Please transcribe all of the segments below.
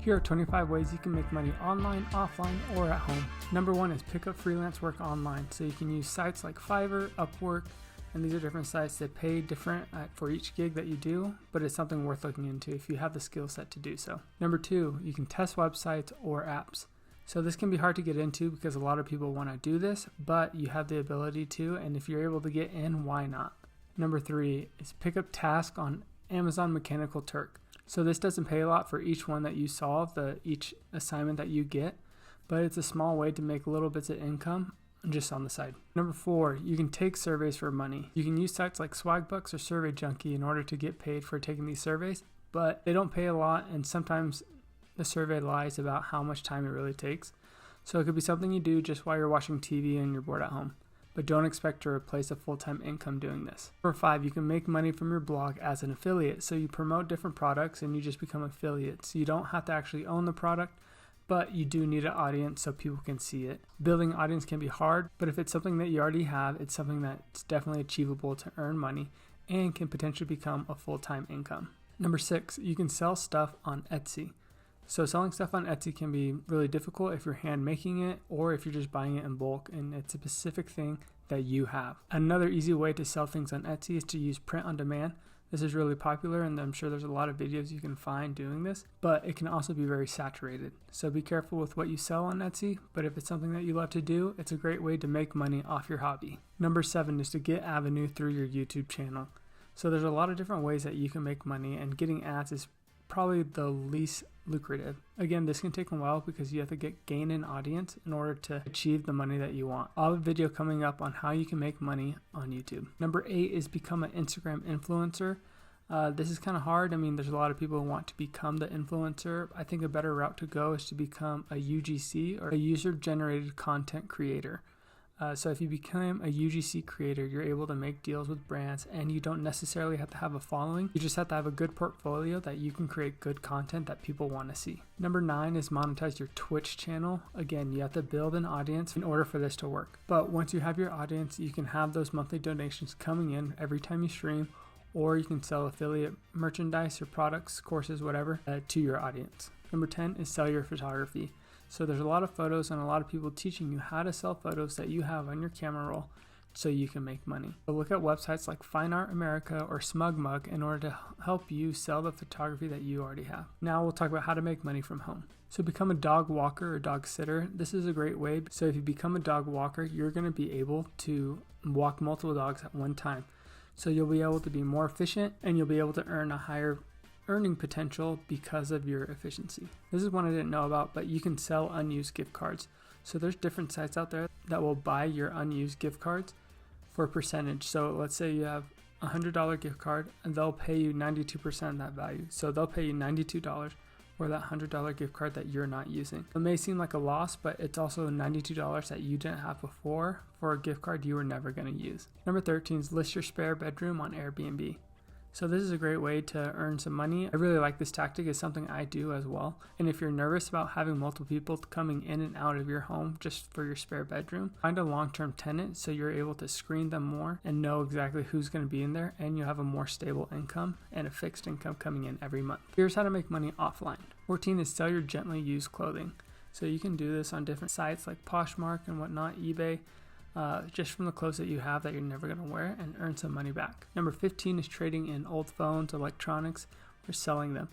Here are 25 ways you can make money online, offline, or at home. Number 1 is pick up freelance work online. So you can use sites like Fiverr, Upwork, and these are different sites that pay different for each gig that you do, but it's something worth looking into if you have the skill set to do so. Number 2, you can test websites or apps. So this can be hard to get into because a lot of people want to do this, but you have the ability to, and if you're able to get in, why not? Number 3 is pick up tasks on Amazon Mechanical Turk. So this doesn't pay a lot for each one that you solve, each assignment that you get, but it's a small way to make little bits of income just on the side. Number 4, you can take surveys for money. You can use sites like Swagbucks or Survey Junkie in order to get paid for taking these surveys, but they don't pay a lot, and sometimes the survey lies about how much time it really takes. So it could be something you do just while you're watching TV and you're bored at home, but don't expect to replace a full-time income doing this. Number 5, you can make money from your blog as an affiliate. So you promote different products and you just become affiliates. You don't have to actually own the product, but you do need an audience so people can see it. Building an audience can be hard, but if it's something that you already have, it's something that's definitely achievable to earn money and can potentially become a full-time income. Number 6, you can sell stuff on Etsy. So selling stuff on Etsy can be really difficult if you're hand making it or if you're just buying it in bulk and it's a specific thing that you have. Another easy way to sell things on Etsy is to use print on demand. This is really popular and I'm sure there's a lot of videos you can find doing this, but it can also be very saturated. So be careful with what you sell on Etsy, but if it's something that you love to do, it's a great way to make money off your hobby. Number 7 is to get avenue through your YouTube channel. So there's a lot of different ways that you can make money, and getting ads is probably the least lucrative. Again, this can take a while because you have to gain an audience in order to achieve the money that you want. I'll have a video coming up on how you can make money on YouTube. Number 8 is become an Instagram influencer. This is kind of hard. I mean, there's a lot of people who want to become the influencer. I think a better route to go is to become a UGC, or a user-generated content creator. So if you become a UGC creator, you're able to make deals with brands and you don't necessarily have to have a following. You just have to have a good portfolio that you can create good content that people want to see. Number 9 is monetize your Twitch channel. Again, you have to build an audience in order for this to work. But once you have your audience, you can have those monthly donations coming in every time you stream, or you can sell affiliate merchandise or products, courses, whatever, to your audience. Number 10 is sell your photography. So there's a lot of photos and a lot of people teaching you how to sell photos that you have on your camera roll so you can make money. So look at websites like Fine Art America or SmugMug in order to help you sell the photography that you already have. Now we'll talk about how to make money from home. So become a dog walker or dog sitter. This is a great way. So if you become a dog walker, you're going to be able to walk multiple dogs at one time. So you'll be able to be more efficient and you'll be able to earn a higher earning potential because of your efficiency. This is one I didn't know about, but you can sell unused gift cards. So there's different sites out there that will buy your unused gift cards for a percentage. So let's say you have a $100 gift card and they'll pay you 92% of that value. So they'll pay you $92 for that $100 gift card that you're not using. It may seem like a loss, but it's also $92 that you didn't have before for a gift card you were never going to use. Number 13 is list your spare bedroom on Airbnb. So this is a great way to earn some money. I really like this tactic. It's something I do as well. And if you're nervous about having multiple people coming in and out of your home just for your spare bedroom, find a long-term tenant so you're able to screen them more and know exactly who's going to be in there, and you have a more stable income and a fixed income coming in every month. Here's how to make money offline. 14 is sell your gently used clothing. So you can do this on different sites like Poshmark and whatnot, eBay. Just from the clothes that you have that you're never going to wear, and earn some money back. Number 15 is trading in old phones, electronics, or selling them.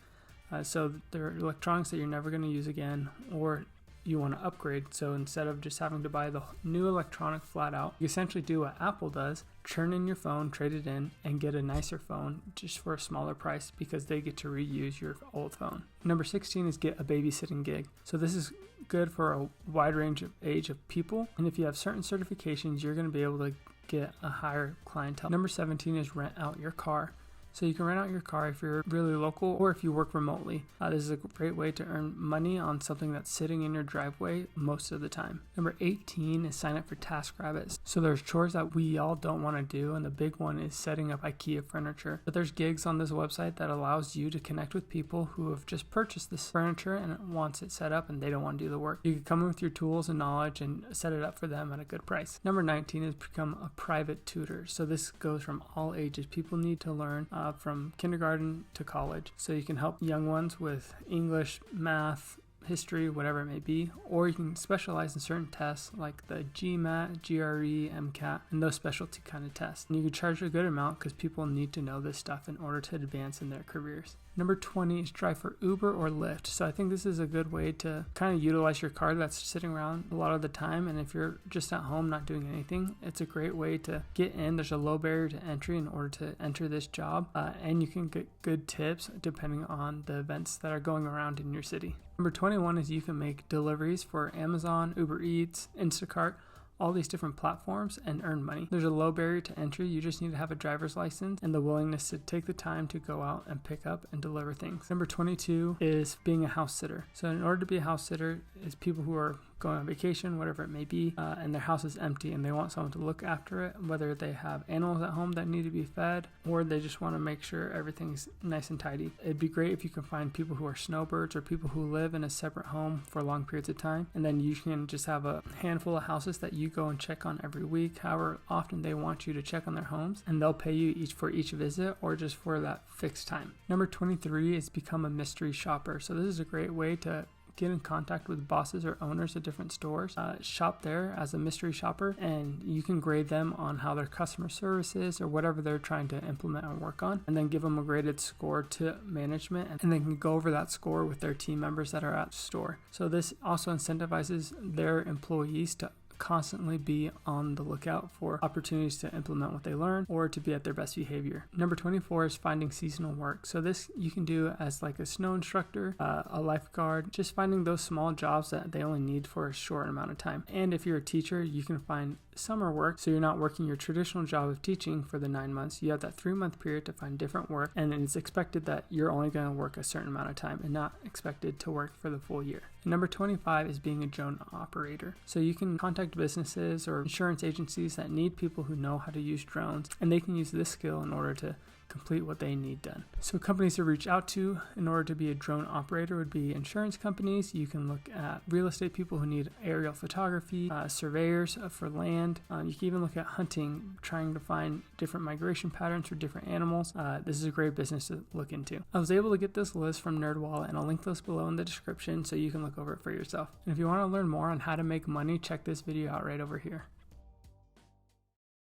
So there are electronics that you're never going to use again, or you want to upgrade. So instead of just having to buy the new electronic flat out, you essentially do what Apple does, turn in your phone, trade it in, and get a nicer phone just for a smaller price because they get to reuse your old phone. Number 16 is get a babysitting gig. So this is good for a wide range of age of people, and if you have certain certifications, you're going to be able to get a higher clientele. Number 17 is rent out your car. So you can rent out your car if you're really local or if you work remotely. This is a great way to earn money on something that's sitting in your driveway most of the time. Number 18 is sign up for TaskRabbit. So there's chores that we all don't want to do, and the big one is setting up IKEA furniture. But there's gigs on this website that allows you to connect with people who have just purchased this furniture and wants it set up and they don't want to do the work. You can come in with your tools and knowledge and set it up for them at a good price. Number 19 is become a private tutor. So this goes from all ages. People need to learn from kindergarten to college. So you can help young ones with English, math, history, whatever it may be, or you can specialize in certain tests like the GMAT, GRE, MCAT, and those specialty kind of tests. And you can charge a good amount because people need to know this stuff in order to advance in their careers. Number 20 is drive for Uber or Lyft. So I think this is a good way to kind of utilize your car that's sitting around a lot of the time. And if you're just at home not doing anything, it's a great way to get in. There's a low barrier to entry in order to enter this job. And you can get good tips depending on the events that are going around in your city. Number 21 is you can make deliveries for Amazon, Uber Eats, Instacart, all these different platforms and earn money. There's a low barrier to entry. You just need to have a driver's license and the willingness to take the time to go out and pick up and deliver things. Number 22 is being a house sitter. So in order to be a house sitter is people who are going on vacation, whatever it may be, and their house is empty and they want someone to look after it, whether they have animals at home that need to be fed or they just want to make sure everything's nice and tidy. It'd be great if you can find people who are snowbirds or people who live in a separate home for long periods of time, and then you can just have a handful of houses that you go and check on every week, however often they want you to check on their homes, and they'll pay you each for each visit or just for that fixed time. Number 23 is become a mystery shopper. So this is a great way to get in contact with bosses or owners of different stores, shop there as a mystery shopper, and you can grade them on how their customer service is or whatever they're trying to implement and work on, and then give them a graded score to management, and they can go over that score with their team members that are at the store. So this also incentivizes their employees to constantly be on the lookout for opportunities to implement what they learn or to be at their best behavior. Number 24 is finding seasonal work. So this you can do as like a snow instructor, a lifeguard, just finding those small jobs that they only need for a short amount of time. And if you're a teacher, you can find summer work, so you're not working your traditional job of teaching for the 9 months. You have that 3-month period to find different work, and it's expected that you're only going to work a certain amount of time and not expected to work for the full year. And number 25 is being a drone operator. So you can contact businesses or insurance agencies that need people who know how to use drones, and they can use this skill in order to complete what they need done. So companies to reach out to in order to be a drone operator would be insurance companies. You can look at real estate people who need aerial photography, surveyors for land. You can even look at hunting, trying to find different migration patterns for different animals. This is a great business to look into. I was able to get this list from NerdWallet, and I'll link this below in the description so you can look over it for yourself. And if you want to learn more on how to make money, check this video out right over here.